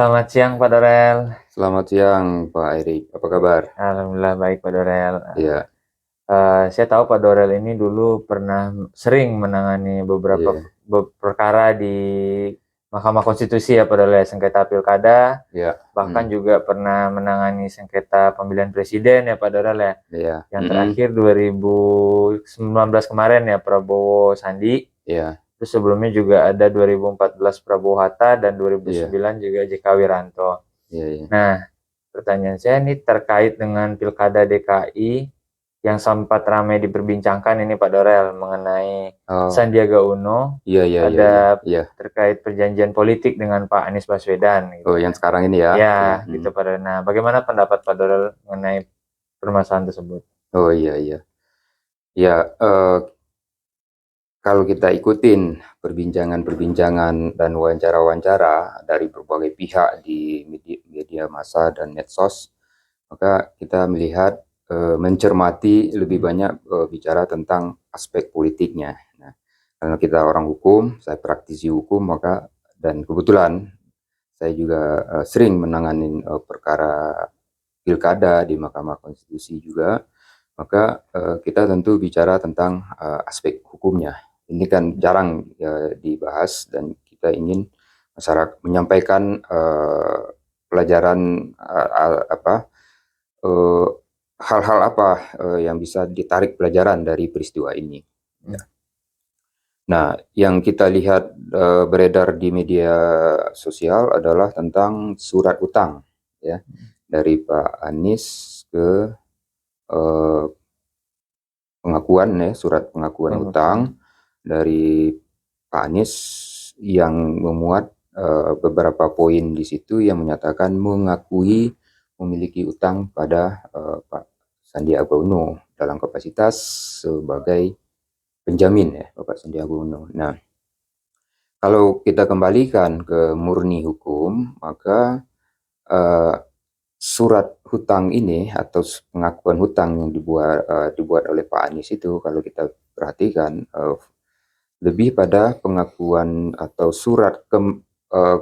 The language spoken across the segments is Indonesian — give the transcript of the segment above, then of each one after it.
Selamat siang Pak Dorel. Selamat siang Pak Erik, apa kabar? Alhamdulillah baik Pak Dorel. Iya, Saya tahu Pak Dorel ini dulu pernah sering menangani beberapa iya, perkara di Mahkamah Konstitusi ya Pak Dorel, sengketa pilkada, iya, bahkan juga pernah menangani sengketa pemilihan presiden ya Pak Dorel ya. iya, Yang terakhir 2019 kemarin ya Prabowo Sandi. iya, Terus sebelumnya juga ada 2014 Prabowo Hatta dan iya, 2009 juga JK Wiranto. iya, iya. Nah, pertanyaan saya ini terkait dengan Pilkada DKI yang sempat ramai diperbincangkan ini Pak Dorel mengenai Oh, Sandiaga Uno, iya, iya, iya, iya, ada iya. terkait perjanjian politik dengan Pak Anies Baswedan gitu Oh, yang ya. sekarang ini ya? Iya. Ya, gitu Pak Dorel. Nah, bagaimana pendapat Pak Dorel mengenai permasalahan tersebut? Oh, iya, iya. Ya, kalau kita ikutin perbincangan-perbincangan dan wawancara-wawancara dari berbagai pihak di media massa dan medsos, maka kita melihat mencermati lebih banyak bicara tentang aspek politiknya. Nah, karena kita orang hukum, saya praktisi hukum, maka dan kebetulan saya juga sering menangani perkara pilkada di Mahkamah Konstitusi juga, maka kita tentu bicara tentang aspek hukumnya. Ini kan jarang dibahas dan kita ingin masyarakat menyampaikan pelajaran apa eh, hal-hal apa yang bisa ditarik pelajaran dari peristiwa ini. Ya. Hmm. Nah, yang kita lihat beredar di media sosial adalah tentang surat utang, ya, dari Pak Anies ke eh, pengakuan, ya, surat pengakuan Pengakuan. utang dari Pak Anies yang memuat beberapa poin di situ yang menyatakan mengakui memiliki utang pada Pak Sandiaga Uno dalam kapasitas sebagai penjamin, ya, Bapak Sandiaga Uno. Nah, kalau kita kembalikan ke murni hukum, maka eh, surat hutang ini atau pengakuan hutang yang dibuat oleh Pak Anies itu, kalau kita perhatikan, lebih pada pengakuan atau surat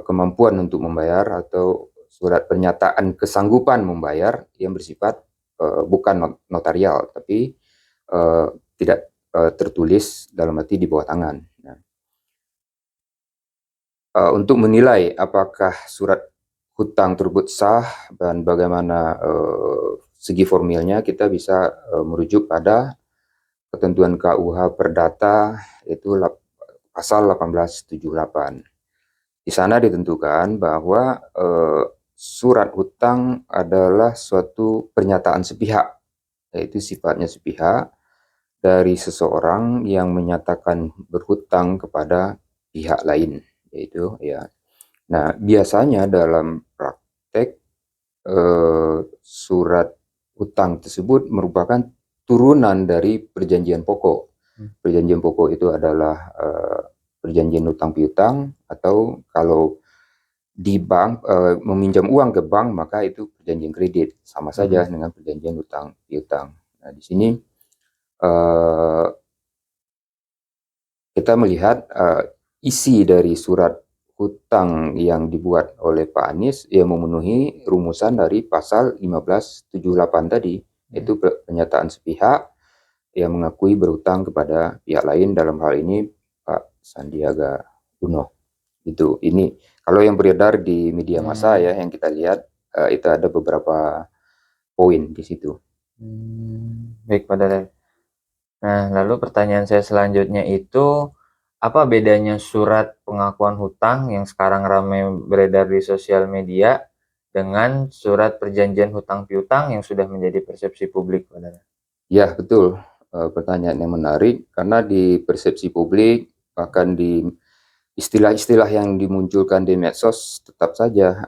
kemampuan untuk membayar atau surat pernyataan kesanggupan membayar yang bersifat bukan notarial, tapi eh, tidak tertulis, dalam arti di bawah tangan. Nah, untuk menilai apakah surat hutang tersebut sah dan bagaimana segi formilnya, kita bisa merujuk pada ketentuan KUH Perdata, yaitu pasal 1878. Di sana ditentukan bahwa surat hutang adalah suatu pernyataan sepihak, yaitu sifatnya sepihak dari seseorang yang menyatakan berhutang kepada pihak lain, yaitu, ya. Nah, biasanya dalam praktek surat hutang tersebut merupakan turunan dari perjanjian pokok. Perjanjian pokok itu adalah perjanjian hutang piutang, atau kalau di bank meminjam uang ke bank, maka itu perjanjian kredit, sama saja Hmm. dengan perjanjian hutang piutang. Nah, di sini uh, kita melihat isi dari surat hutang yang dibuat oleh Pak Anies yang memenuhi rumusan dari pasal 1578 tadi, yaitu pernyataan sepihak yang mengakui berhutang kepada pihak lain, dalam hal ini Pak Sandiaga Uno. Ini kalau yang beredar di media massa, Hmm. ya, yang kita lihat itu ada beberapa poin di situ. Baik Pak Dorel. Nah, lalu pertanyaan saya selanjutnya itu, apa bedanya surat pengakuan hutang yang sekarang ramai beredar di sosial media dengan surat perjanjian hutang piutang yang sudah menjadi persepsi publik, Saudara? Ya, betul. Pertanyaan yang menarik, karena di persepsi publik, bahkan di istilah-istilah yang dimunculkan di medsos, tetap saja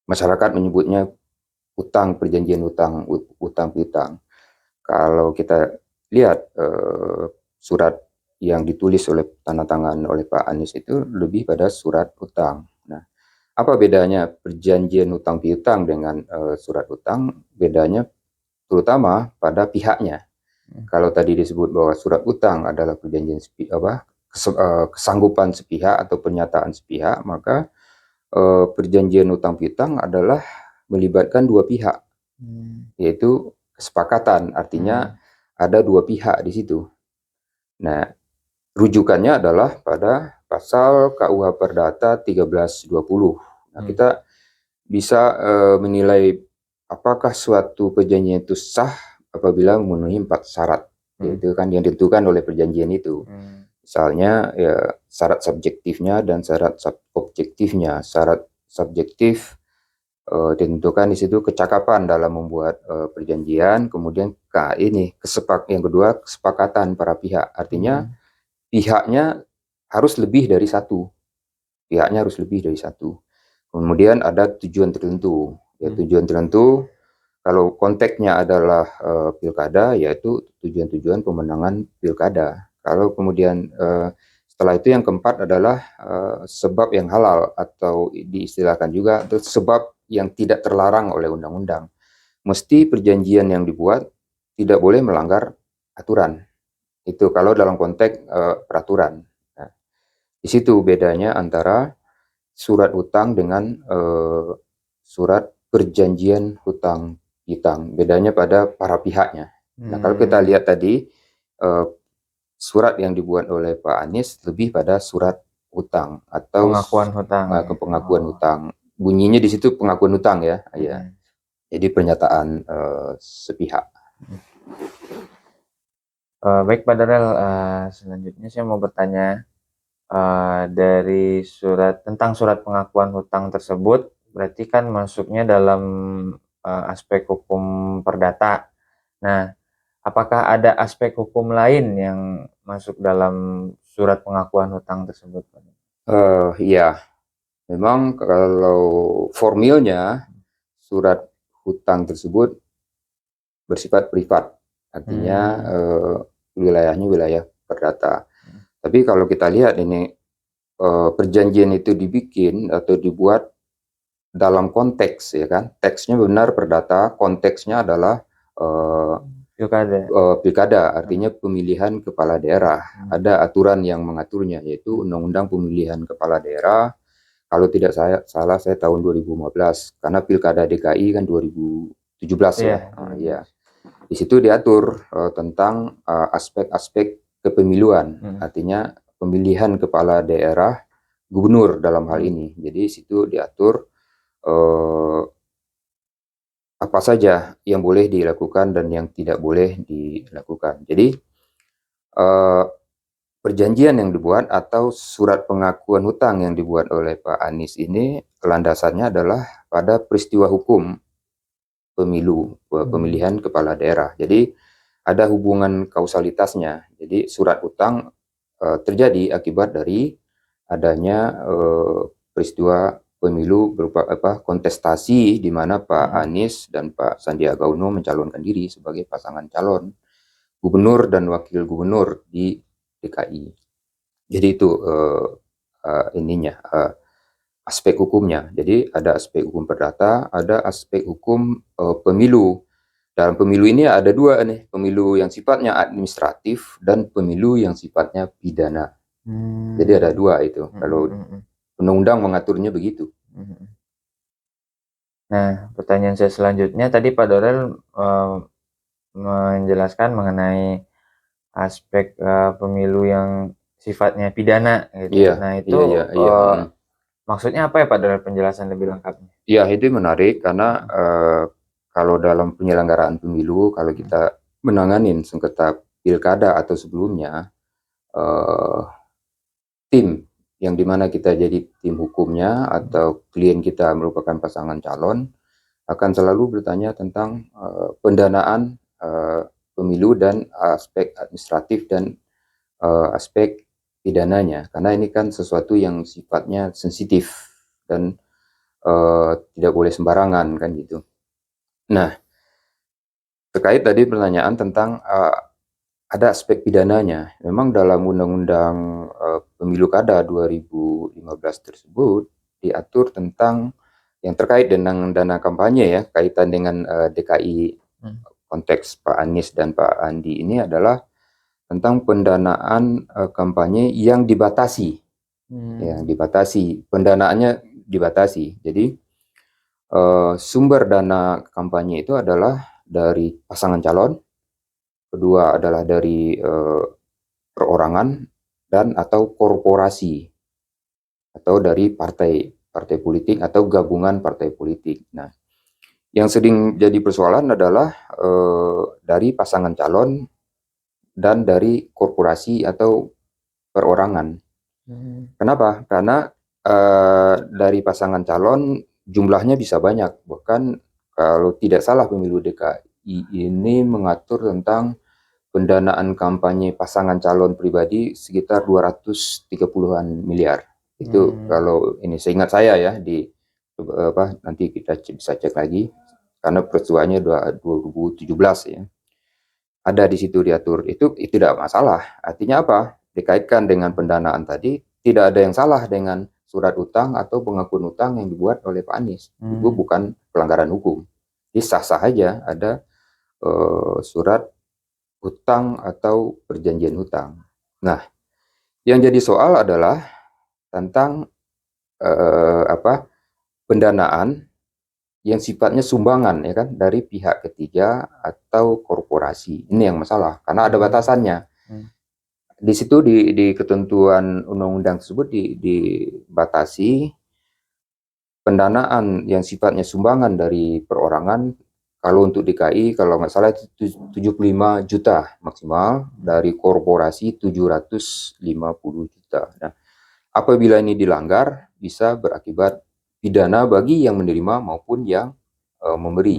masyarakat menyebutnya utang, perjanjian utang, utang piutang. Kalau kita lihat surat yang ditulis oleh tanda tangan oleh Pak Anies itu lebih pada surat utang. Nah, apa bedanya perjanjian utang piutang dengan surat utang? Bedanya terutama pada pihaknya. Kalau tadi disebut bahwa surat utang adalah perjanjian kesanggupan sepihak atau pernyataan sepihak, maka perjanjian utang piutang adalah melibatkan dua pihak, yaitu kesepakatan, artinya ada dua pihak di situ. Nah, rujukannya adalah pada pasal KUH Perdata 1320. Nah, kita bisa menilai apakah suatu perjanjian itu sah apabila memenuhi 4 syarat, yaitu kan yang ditentukan oleh perjanjian itu. Misalnya ya, syarat subjektifnya dan syarat objektifnya. Syarat subjektif ditentukan di situ kecakapan dalam membuat perjanjian, kemudian yang kedua kesepakatan para pihak, artinya pihaknya harus lebih dari satu. Kemudian ada tujuan tertentu. Ya, tujuan tertentu kalau konteksnya adalah pilkada, yaitu tujuan-tujuan pemenangan pilkada. Kalau kemudian setelah itu yang keempat adalah sebab yang halal, atau diistilahkan juga itu sebab yang tidak terlarang oleh undang-undang. Mesti perjanjian yang dibuat tidak boleh melanggar aturan. Itu kalau dalam konteks peraturan. Nah, di situ bedanya antara surat utang dengan surat perjanjian hutang piutang. Bedanya pada para pihaknya. Nah, kalau kita lihat tadi surat yang dibuat oleh Pak Anies lebih pada surat hutang atau pengakuan hutang. Pengakuan hutang. Bunyinya di situ pengakuan hutang ya. Ya. Jadi pernyataan sepihak. Baik Pak Darel, selanjutnya saya mau bertanya dari tentang surat pengakuan hutang tersebut, berarti kan masuknya dalam aspek hukum perdata. Nah, apakah ada aspek hukum lain yang masuk dalam surat pengakuan hutang tersebut? Iya, memang kalau formilnya surat hutang tersebut bersifat privat, artinya wilayahnya wilayah perdata. Tapi kalau kita lihat ini perjanjian itu dibikin atau dibuat dalam konteks, ya kan, teksnya benar perdata, konteksnya adalah pilkada, artinya pemilihan kepala daerah. Ada aturan yang mengaturnya, yaitu Undang-Undang Pemilihan Kepala Daerah. Kalau tidak salah saya tahun 2015, karena pilkada DKI kan 2017 ya. Ya. Di situ diatur tentang aspek-aspek kepemiluan, artinya pemilihan kepala daerah, gubernur dalam hal ini. Jadi di situ diatur apa saja yang boleh dilakukan dan yang tidak boleh dilakukan. Jadi perjanjian yang dibuat atau surat pengakuan hutang yang dibuat oleh Pak Anies ini landasannya adalah pada peristiwa hukum pemilu, pemilihan kepala daerah. Jadi ada hubungan kausalitasnya. Jadi surat utang terjadi akibat dari adanya peristiwa pemilu berupa kontestasi di mana Pak Anies dan Pak Sandiaga Uno mencalonkan diri sebagai pasangan calon gubernur dan wakil gubernur di DKI. Jadi itu aspek hukumnya. Jadi ada aspek hukum perdata, ada aspek hukum pemilu. Dalam pemilu ini ada dua nih, pemilu yang sifatnya administratif dan pemilu yang sifatnya pidana. Jadi ada dua itu. Kalau undang-undang mengaturnya begitu. Nah, pertanyaan saya selanjutnya tadi Pak Dorel menjelaskan mengenai aspek pemilu yang sifatnya pidana gitu. Iya, nah, itu maksudnya apa ya Pak Dorel, penjelasan lebih lengkapnya? Iya, itu menarik karena kalau dalam penyelenggaraan pemilu, kalau kita menanganin sengketa pilkada atau sebelumnya, tim yang dimana kita jadi tim hukumnya atau klien kita merupakan pasangan calon akan selalu bertanya tentang pendanaan pemilu dan aspek administratif dan aspek pidananya, karena ini kan sesuatu yang sifatnya sensitif dan tidak boleh sembarangan kan gitu. Nah, terkait tadi pertanyaan tentang ada aspek pidananya. Memang dalam Undang-Undang Pemilu Kada 2015 tersebut diatur tentang yang terkait dengan dana kampanye ya, kaitan dengan DKI. Konteks Pak Anies dan Pak Andi ini adalah tentang pendanaan kampanye yang dibatasi. Yang dibatasi. Pendanaannya dibatasi. Jadi sumber dana kampanye itu adalah dari pasangan calon, kedua adalah dari perorangan dan atau korporasi atau dari partai politik atau gabungan partai politik. Nah, yang sering jadi persoalan adalah dari pasangan calon dan dari korporasi atau perorangan. Kenapa? Karena dari pasangan calon jumlahnya bisa banyak. Bahkan kalau tidak salah pemilu DKI ini mengatur tentang pendanaan kampanye pasangan calon pribadi sekitar 230-an miliar. Itu kalau ini seingat saya ya, di nanti kita bisa cek lagi karena peristiwanya 2017 ya. Ada di situ diatur. Itu tidak masalah. Artinya apa? Dikaitkan dengan pendanaan tadi, tidak ada yang salah dengan surat utang atau pengakuan utang yang dibuat oleh Pak Anies. Itu bukan pelanggaran hukum. Jadi sah-sah aja ada surat hutang atau perjanjian hutang. Nah, yang jadi soal adalah tentang pendanaan yang sifatnya sumbangan ya kan dari pihak ketiga atau korporasi. Ini yang masalah karena ada batasannya. Di situ di ketentuan undang-undang tersebut dibatasi pendanaan yang sifatnya sumbangan dari perorangan. Kalau untuk DKI, kalau nggak salah itu 75 juta maksimal, dari korporasi 750 juta. Nah, apabila ini dilanggar, bisa berakibat pidana bagi yang menerima maupun yang memberi.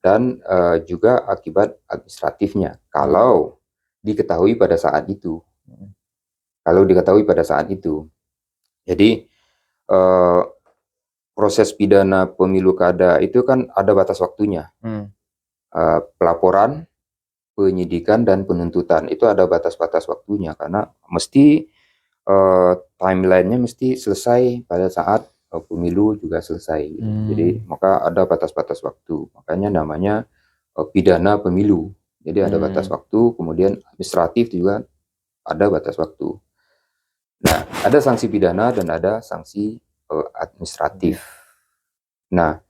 Dan juga akibat administratifnya, kalau diketahui pada saat itu. Kalau diketahui pada saat itu. Jadi, proses pidana pemilu kada itu kan ada batas waktunya. Pelaporan, penyidikan, dan penuntutan itu ada batas-batas waktunya karena mesti timelinenya mesti selesai pada saat pemilu juga selesai. Jadi maka ada batas-batas waktu. Makanya namanya pidana pemilu. Jadi ada batas waktu, kemudian administratif juga ada batas waktu. Nah, ada sanksi pidana dan ada sanksi administratif. Nah,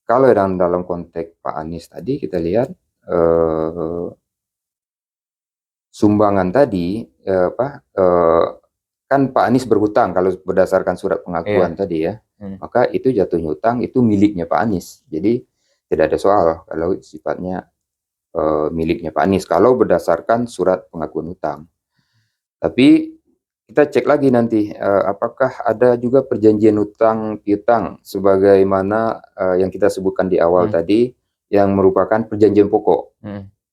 kalau dalam konteks Pak Anies tadi kita lihat sumbangan tadi kan Pak Anies berhutang kalau berdasarkan surat pengakuan tadi ya, maka itu jatuhnya hutang itu miliknya Pak Anies. Jadi tidak ada soal kalau sifatnya miliknya Pak Anies kalau berdasarkan surat pengakuan hutang. Tapi kita cek lagi nanti apakah ada juga perjanjian hutang piutang sebagaimana yang kita sebutkan di awal tadi yang merupakan perjanjian pokok.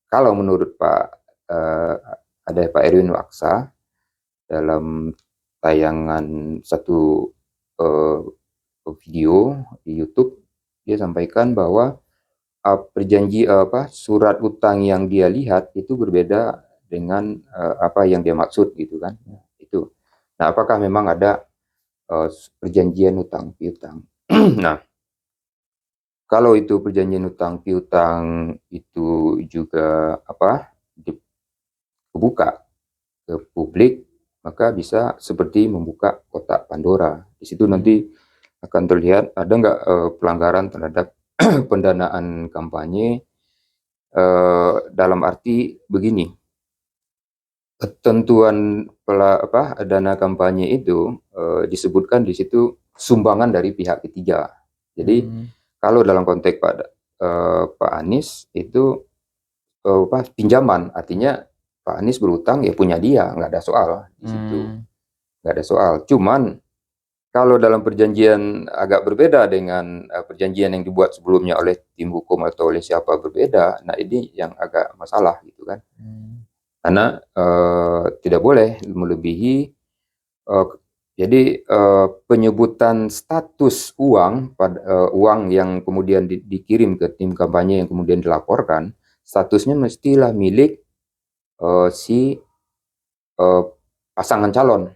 Kalau menurut ada Pak Erwin Waksa dalam tayangan satu video di YouTube, dia sampaikan bahwa surat utang yang dia lihat itu berbeda dengan apa yang dia maksud gitu kan. Itu. Nah, apakah memang ada perjanjian hutang piutang? Nah, kalau itu perjanjian hutang piutang itu juga dibuka ke publik, maka bisa seperti membuka kotak Pandora. Di situ nanti akan terlihat ada nggak pelanggaran terhadap pendanaan kampanye dalam arti begini. Ketentuan dana kampanye itu disebutkan di situ sumbangan dari pihak ketiga. Jadi kalau dalam konteks Pak Anies itu pinjaman, artinya Pak Anies berutang ya punya dia, nggak ada soal di situ, nggak ada soal. Cuman kalau dalam perjanjian agak berbeda dengan perjanjian yang dibuat sebelumnya oleh tim hukum atau oleh siapa berbeda, nah ini yang agak masalah gitu kan. Karena tidak boleh melebihi jadi penyebutan status uang uang yang kemudian dikirim ke tim kampanye yang kemudian dilaporkan, statusnya mestilah milik si pasangan calon.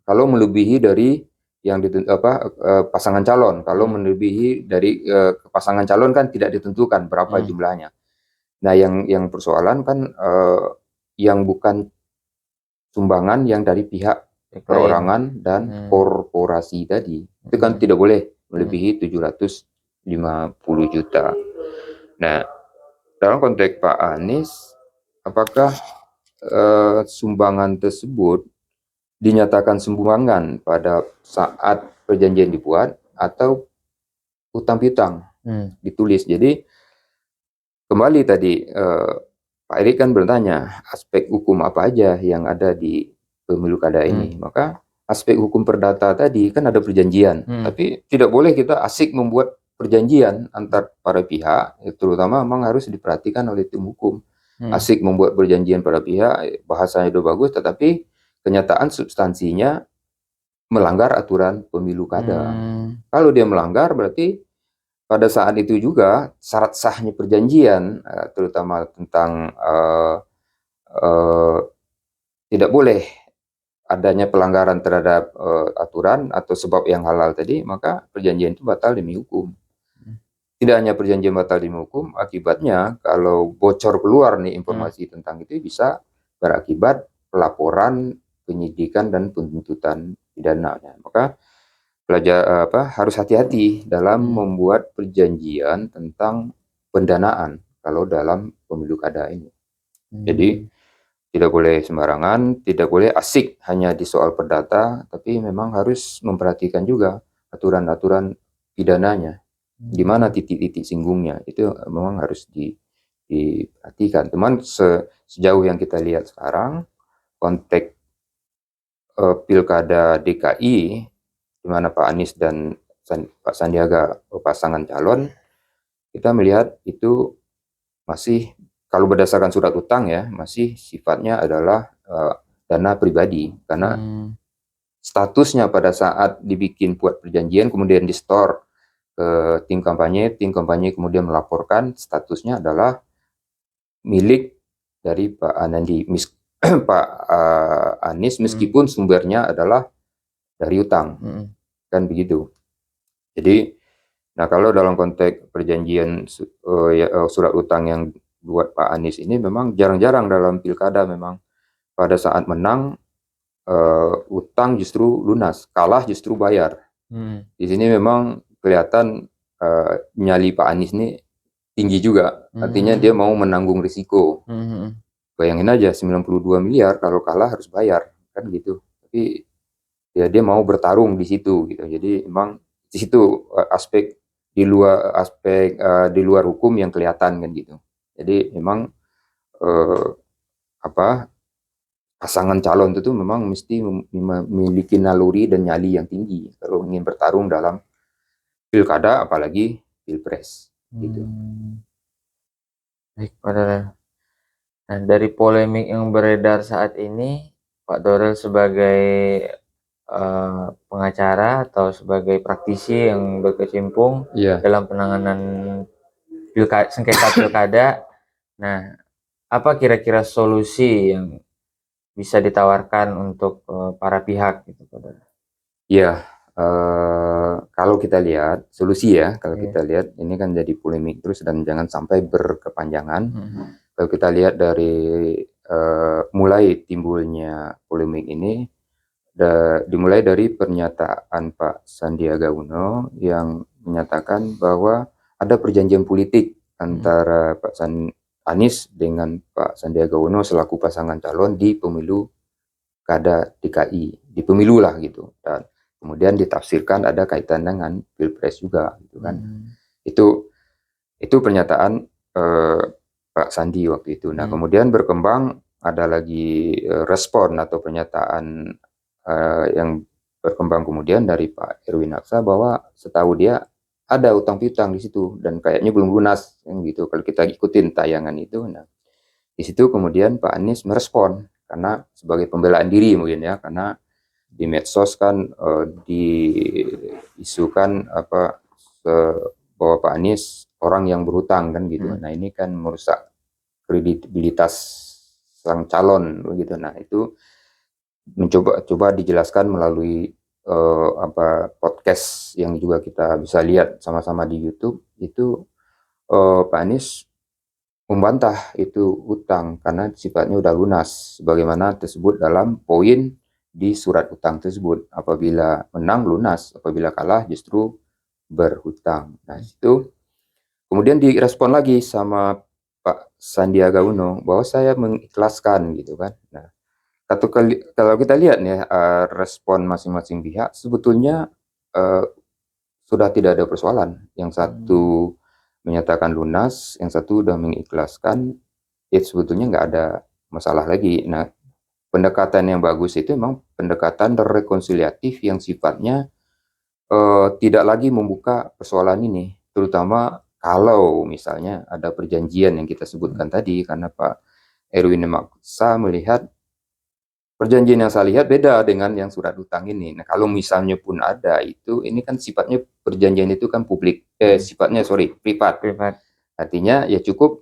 Kalau melebihi dari yang pasangan calon, kalau melebihi dari pasangan calon kan tidak ditentukan berapa jumlahnya. Nah, yang persoalan kan yang bukan sumbangan yang dari pihak perorangan dan korporasi tadi. Itu kan tidak boleh melebihi 750 juta. Nah, dalam konteks Pak Anies, apakah sumbangan tersebut dinyatakan sumbangan pada saat perjanjian dibuat atau utang piutang ditulis? Jadi kembali tadi Pak Erik kan bertanya aspek hukum apa aja yang ada di pemilu kada ini. Maka aspek hukum perdata tadi kan ada perjanjian, tapi tidak boleh kita asik membuat perjanjian antar para pihak, terutama memang harus diperhatikan oleh tim hukum. Asik membuat perjanjian para pihak, bahasanya itu bagus, tetapi kenyataan substansinya melanggar aturan pemilu kada. Kalau dia melanggar berarti pada saat itu juga syarat sahnya perjanjian, terutama tentang tidak boleh adanya pelanggaran terhadap aturan atau sebab yang halal tadi, maka perjanjian itu batal demi hukum. Tidak hanya perjanjian batal demi hukum, akibatnya kalau bocor keluar nih informasi tentang itu bisa berakibat pelaporan, penyidikan dan penuntutan pidana. Maka harus hati-hati dalam membuat perjanjian tentang pendanaan kalau dalam pemilu kada ini. Jadi tidak boleh sembarangan, tidak boleh asik hanya di soal perdata, tapi memang harus memperhatikan juga aturan-aturan pidananya, di mana titik-titik singgungnya, itu memang harus diperhatikan. Teman, sejauh yang kita lihat sekarang, konteks pilkada DKI, di mana Pak Anies dan Pak Sandiaga pasangan calon, kita melihat itu masih, kalau berdasarkan surat utang ya, masih sifatnya adalah dana pribadi, karena statusnya pada saat dibikin buat perjanjian kemudian di store ke tim kampanye kemudian melaporkan, statusnya adalah milik dari Pak Pak Anies, meskipun sumbernya adalah dari utang, kan begitu. Jadi, nah kalau dalam konteks perjanjian surat utang yang buat Pak Anies ini memang jarang-jarang dalam pilkada, memang pada saat menang utang justru lunas, kalah justru bayar. Di sini memang kelihatan nyali Pak Anies ini tinggi juga, artinya dia mau menanggung risiko. Bayangin aja 92 miliar kalau kalah harus bayar, kan gitu. Tapi ya dia mau bertarung di situ gitu. Jadi memang di situ aspek di luar hukum yang kelihatan kan gitu. Jadi memang pasangan calon itu memang mesti memiliki naluri dan nyali yang tinggi kalau ingin bertarung dalam pilkada, apalagi pilpres gitu. Baik, Pak Dorel. Nah, dari polemik yang beredar saat ini, Pak Dorel sebagai pengacara atau sebagai praktisi yang berkecimpung dalam penanganan sengketa pilkada, nah apa kira-kira solusi yang bisa ditawarkan untuk para pihak gitu, Pak Dorel? Ya, kalau kita lihat solusi ya, kalau kita lihat ini kan jadi polemik terus dan jangan sampai berkepanjangan. Kalau kita lihat dari mulai timbulnya polemik ini, dimulai dari pernyataan Pak Sandiaga Uno yang menyatakan bahwa ada perjanjian politik antara Pak Anies dengan Pak Sandiaga Uno selaku pasangan calon di pemilu kada DKI, di pemilu lah gitu, dan kemudian ditafsirkan ada kaitan dengan pilpres juga gitu kan. Itu pernyataan Pak Sandi waktu itu. Nah kemudian berkembang ada lagi respon atau pernyataan yang berkembang kemudian dari Pak Erwin Aksa bahwa setahu dia ada utang piutang di situ dan kayaknya belum lunas gitu kalau kita ikutin tayangan itu. Nah di situ kemudian Pak Anies merespon karena sebagai pembelaan diri mungkin ya, karena di medsos kan diisukan bahwa Pak Anies orang yang berhutang kan gitu. Nah ini kan merusak kredibilitas sang calon begitu. Nah itu coba dijelaskan melalui podcast yang juga kita bisa lihat sama-sama di YouTube. Itu Pak Anies membantah itu utang karena sifatnya udah lunas sebagaimana tersebut dalam poin di surat utang tersebut. Apabila menang lunas, apabila kalah justru berhutang. Nah, itu kemudian direspon lagi sama Pak Sandiaga Uno bahwa saya mengikhlaskan gitu kan. Nah, kalau kita lihat nih respon masing-masing pihak sebetulnya sudah tidak ada persoalan. Yang satu menyatakan lunas, yang satu sudah mengikhlaskan, ya sebetulnya nggak ada masalah lagi. Nah, pendekatan yang bagus itu memang pendekatan rekonsiliatif yang sifatnya tidak lagi membuka persoalan ini, terutama kalau misalnya ada perjanjian yang kita sebutkan tadi, karena Pak Erwin memaksa melihat perjanjian yang saya lihat beda dengan yang surat utang ini. Nah, kalau misalnya pun ada itu, ini kan sifatnya perjanjian itu kan publik, sifatnya privat. Privat. Artinya ya cukup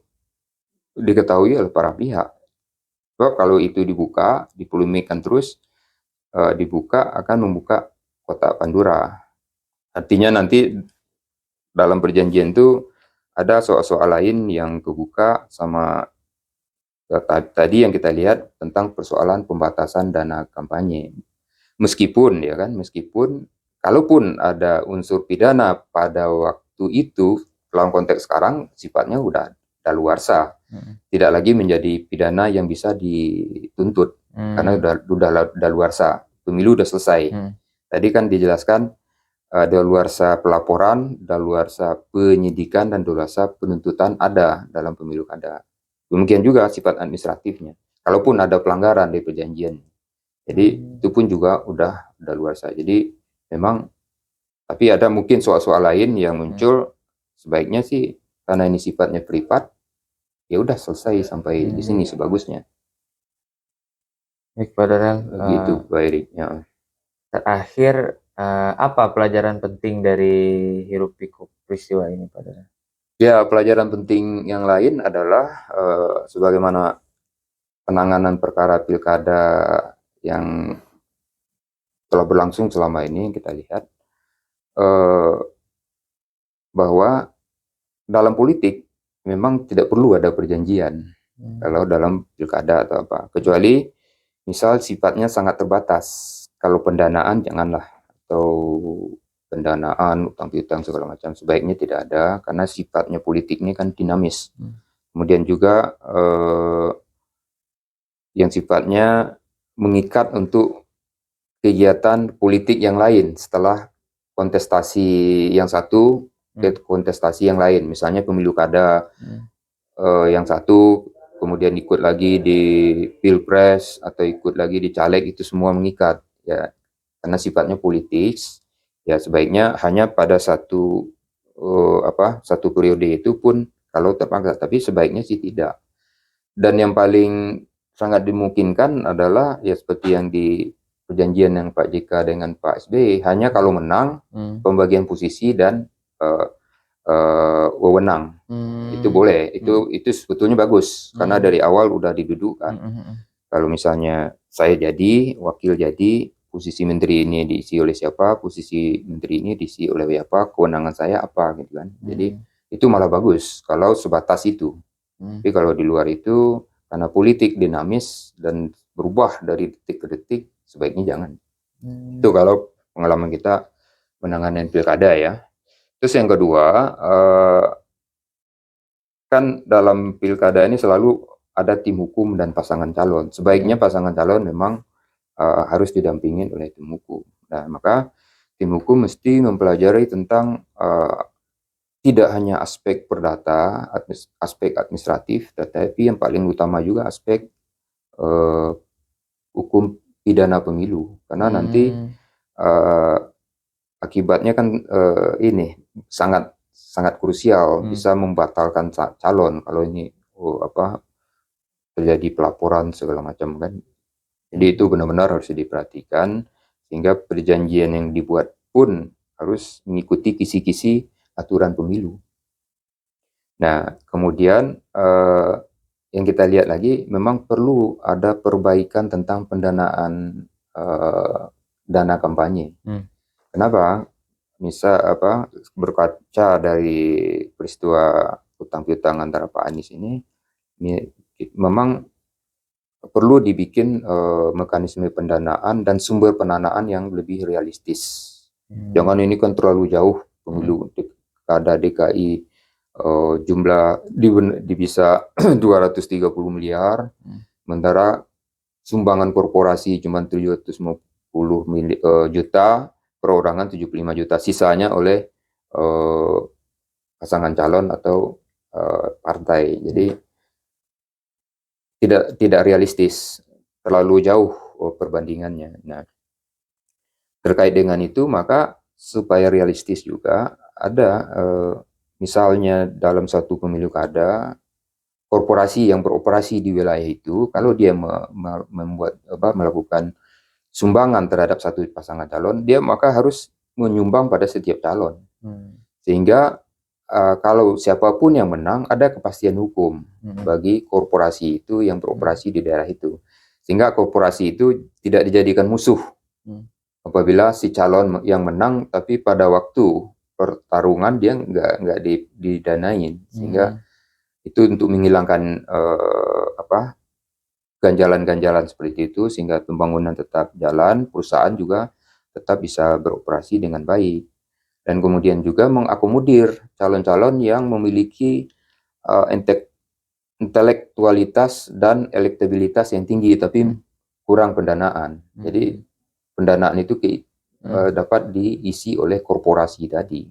diketahui oleh para pihak. So, kalau itu dibuka, dipolemikan terus, dibuka akan membuka kotak Pandora. Artinya nanti dalam perjanjian itu ada soal-soal lain yang kebuka sama tadi yang kita lihat tentang persoalan pembatasan dana kampanye. Meskipun ya kan, meskipun kalaupun ada unsur pidana pada waktu itu, dalam konteks sekarang sifatnya udah daluarsa, tidak lagi menjadi pidana yang bisa dituntut karena udah daluarsa, pemilu udah selesai. Tadi kan dijelaskan daluarsa pelaporan, daluarsa penyidikan, dan daluarsa penuntutan ada dalam pemilu kada. Demikian juga sifat administratifnya. Kalaupun ada pelanggaran dari perjanjian, jadi itu pun juga udah daluarsa. Jadi memang, tapi ada mungkin soal-soal lain yang muncul. Sebaiknya sih karena ini sifatnya privat, ya udah selesai sampai di sini sebagusnya. Baik, Pak Donel. Begitu, Pak Erik. Ya. Terakhir, apa pelajaran penting dari hiruk pikuk peristiwa ini, Pak Donel? Ya, pelajaran penting yang lain adalah sebagaimana penanganan perkara pilkada yang telah berlangsung selama ini, kita lihat bahwa dalam politik memang tidak perlu ada perjanjian kalau dalam pilkada atau apa, kecuali misal sifatnya sangat terbatas. Kalau pendanaan janganlah, atau pendanaan utang piutang segala macam sebaiknya tidak ada, karena sifatnya politik ini kan dinamis. Kemudian juga yang sifatnya mengikat untuk kegiatan politik yang lain setelah kontestasi yang satu ke kontestasi yang lain, misalnya pemilu kada, yang satu kemudian ikut lagi di pilpres atau ikut lagi di caleg, itu semua mengikat ya, karena sifatnya politis. Ya sebaiknya hanya pada satu satu periode itu pun kalau terpaksa, tapi sebaiknya sih tidak. Dan yang paling sangat dimungkinkan adalah ya seperti yang di perjanjian yang Pak JK dengan Pak SBY, hanya kalau menang pembagian posisi dan wewenang. Itu boleh, itu sebetulnya bagus karena dari awal udah didudukkan. Kalau misalnya saya jadi wakil, jadi posisi menteri ini diisi oleh siapa, posisi menteri ini diisi oleh siapa, kewenangan saya apa gitu kan. Jadi itu malah bagus kalau sebatas itu. Tapi kalau di luar itu, karena politik dinamis dan berubah dari detik ke detik, sebaiknya jangan. Itu kalau pengalaman kita menangani pilkada ya. Terus yang kedua, kan dalam pilkada ini selalu ada tim hukum dan pasangan calon. Sebaiknya pasangan calon memang harus didampingin oleh tim hukum. Nah, maka tim hukum mesti mempelajari tentang tidak hanya aspek perdata, aspek administratif, tetapi yang paling utama juga aspek hukum pidana pemilu. Karena nanti akibatnya kan ini sangat krusial, bisa membatalkan calon kalau ini terjadi pelaporan segala macam kan. Jadi itu benar-benar harus diperhatikan, sehingga perjanjian yang dibuat pun harus mengikuti kisi-kisi aturan pemilu. Nah, kemudian yang kita lihat lagi, memang perlu ada perbaikan tentang pendanaan dana kampanye. Kenapa? Misal berkaca dari peristiwa utang piutang antara Pak Anies ini, memang perlu dibikin mekanisme pendanaan dan sumber pendanaan yang lebih realistis. Jangan ini kan terlalu jauh pemilu kada DKI jumlah di bisa 230 miliar, sementara sumbangan korporasi cuma 750 juta, perorangan 75 juta, sisanya oleh pasangan calon atau partai. Jadi tidak realistis, terlalu jauh perbandingannya. Nah, terkait dengan itu, maka supaya realistis juga ada misalnya dalam satu pemilu kada, korporasi yang beroperasi di wilayah itu, kalau dia melakukan sumbangan terhadap satu pasangan calon, dia maka harus menyumbang pada setiap calon. Sehingga kalau siapapun yang menang, ada kepastian hukum bagi korporasi itu yang beroperasi di daerah itu. Sehingga korporasi itu tidak dijadikan musuh apabila si calon yang menang, tapi pada waktu pertarungan dia nggak didanain. Sehingga itu untuk menghilangkan ganjalan-ganjalan seperti itu, sehingga pembangunan tetap jalan, perusahaan juga tetap bisa beroperasi dengan baik. Dan kemudian juga mengakomodir calon-calon yang memiliki intelektualitas dan elektabilitas yang tinggi, tapi kurang pendanaan. Jadi pendanaan itu dapat diisi oleh korporasi tadi.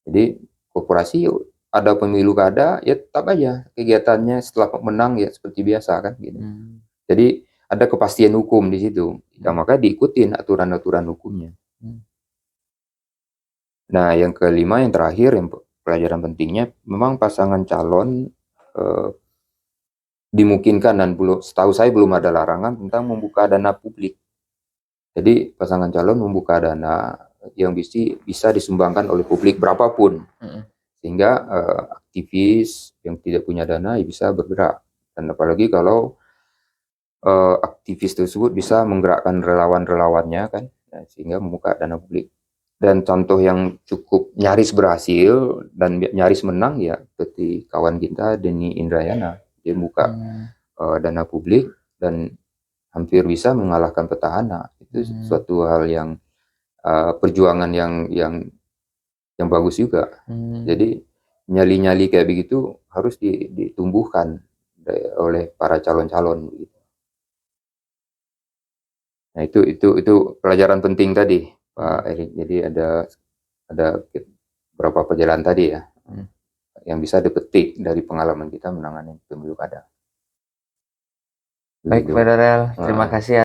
Jadi korporasi ada pemilu kada, ya tetap aja kegiatannya setelah menang ya seperti biasa kan gitu. Jadi ada kepastian hukum di situ. Ya, maka diikutin aturan-aturan hukumnya. Nah, yang kelima, yang terakhir, yang pelajaran pentingnya, memang pasangan calon dimungkinkan dan setahu saya belum ada larangan tentang membuka dana publik. Jadi pasangan calon membuka dana yang bisa disumbangkan oleh publik berapapun, sehingga aktivis yang tidak punya dana ya bisa bergerak. Dan apalagi kalau aktivis tersebut bisa menggerakkan relawan-relawannya kan, sehingga membuka dana publik. Dan contoh yang cukup nyaris berhasil dan nyaris menang ya seperti kawan kita Denny Indrayana, dia buka dana publik dan hampir bisa mengalahkan petahana. Itu suatu hal yang perjuangan yang bagus juga. Jadi nyali-nyali kayak begitu harus ditumbuhkan oleh para calon-calon. Nah, itu pelajaran penting tadi, Pak Erik. Jadi ada beberapa perjalanan tadi ya, yang bisa dipetik dari pengalaman kita menangani pemilu kada. Baik, Federal, terima kasih.